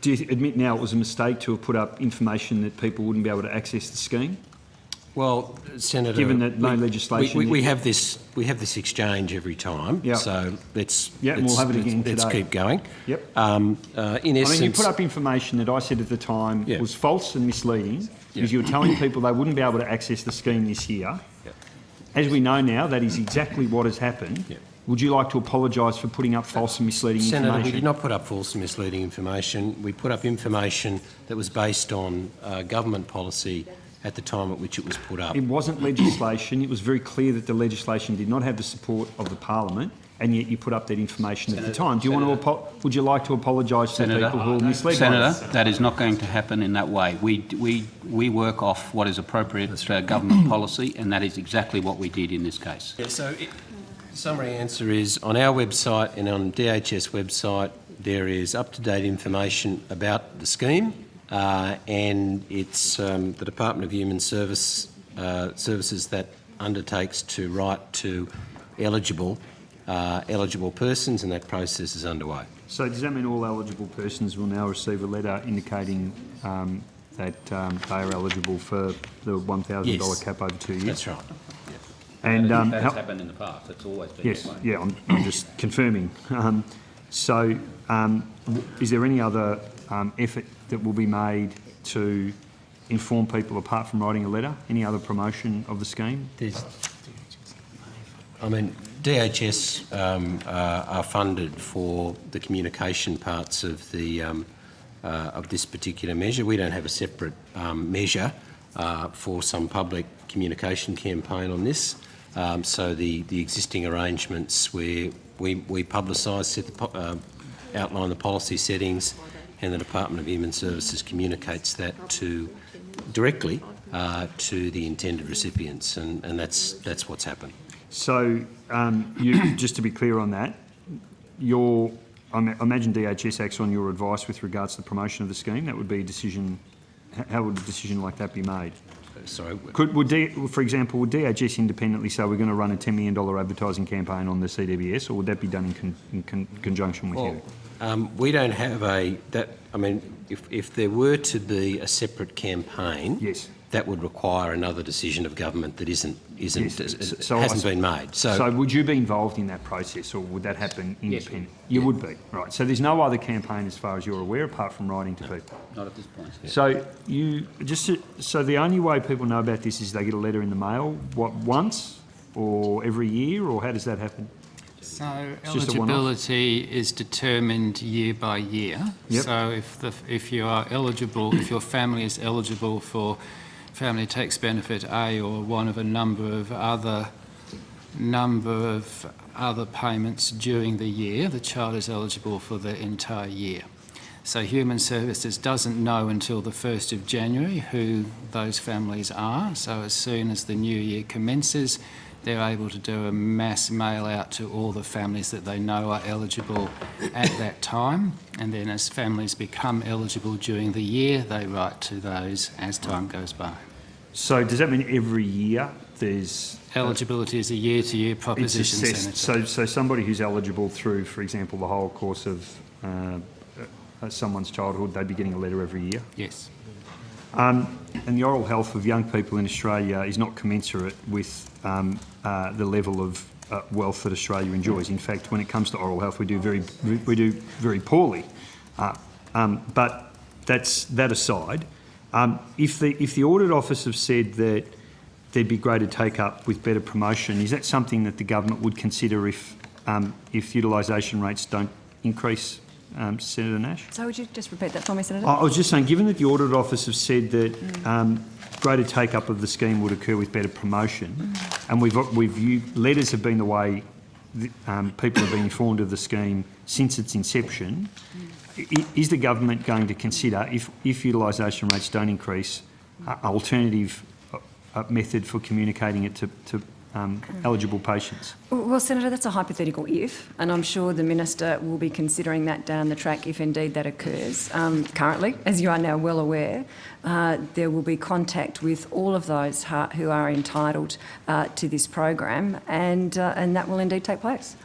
Do you admit now it was a mistake to have put up information that people wouldn't be able to access the scheme? Well, Senator, given that no legislation, we have this exchange every time. Yep. So let's we'll have it again today. Let's keep going. Yep. In essence, I mean, you put up information that I said at the time was false and misleading because you were telling people they wouldn't be able to access the scheme this year. Yep. As we know now, that is exactly what has happened. Yep. Would you like to apologise for putting up false and misleading information? Senator, we did not put up false and misleading information. We put up information that was based on government policy at the time at which it was put up. It wasn't legislation. It was very clear that the legislation did not have the support of the Parliament, and yet you put up that information at the time. Do you want to? Would you like to apologise to people who are misled? Senator, that is not going to happen in that way. We work off what is appropriate government policy, and that is exactly what we did in this case. Yeah, so the summary answer is on our website and on DHS website there is up-to-date information about the scheme. And it's the Department of Human Services that undertakes to write to eligible persons, and that process is underway. So does that mean all eligible persons will now receive a letter indicating that they are eligible for the $1,000 cap over 2 years? That's right. Yep. And that's happened in the past. It's always been yes, that way. yeah. I'm just confirming. Is there any other effort that will be made to inform people apart from writing a letter? Any other promotion of the scheme? DHS are funded for the communication parts of the of this particular measure. We don't have a separate measure for some public communication campaign on this. So the existing arrangements where we publicise, outline the policy settings, and the Department of Human Services communicates that directly to the intended recipients, and that's what's happened. So, just to be clear on that, I imagine DHS acts on your advice with regards to the promotion of the scheme. That would be a decision. How would a decision like that be made? Sorry. For example, would DHS independently say we're going to run a $10 million advertising campaign on the CDBS, or would that be done in conjunction with you? We don't have if there were to be a separate campaign, yes, that would require another decision of government that hasn't been made. So would you be involved in that process, or would that happen independently? Yes. You would be, right. So there's no other campaign as far as you're aware, apart from writing to people? Not at this point. So so the only way people know about this is they get a letter in the mail, once or every year, or how does that happen? So eligibility is determined year by year. Yep. So if you are eligible, if your family is eligible for Family Tax Benefit A or one of a number of other payments during the year, the child is eligible for the entire year. So Human Services doesn't know until the 1st of January who those families are. So as soon as the new year commences, they're able to do a mass mail out to all the families that they know are eligible at that time. And then as families become eligible during the year, they write to those as time goes by. So does that mean every year there's... Eligibility is a year-to-year proposition, it's assessed. Senator. So somebody who's eligible through, for example, the whole course of someone's childhood, they'd be getting a letter every year? Yes. And the oral health of young people in Australia is not commensurate with the level of wealth that Australia enjoys. In fact, when it comes to oral health, we do very poorly. But that aside, if the audit office have said that there'd be greater take-up with better promotion, is that something that the government would consider if utilisation rates don't increase? Senator Nash? So would you just repeat that for me, Senator? I was just saying, given that the audit office have said that greater take-up of the scheme would occur with better promotion, and letters have been the way people have been informed of the scheme since its inception, is the government going to consider, if utilisation rates don't increase, an alternative method for communicating it to eligible patients? Well, Senator, that's a hypothetical if, and I'm sure the Minister will be considering that down the track if indeed that occurs. Currently, as you are now well aware, there will be contact with all of those who are entitled to this program, and that will indeed take place.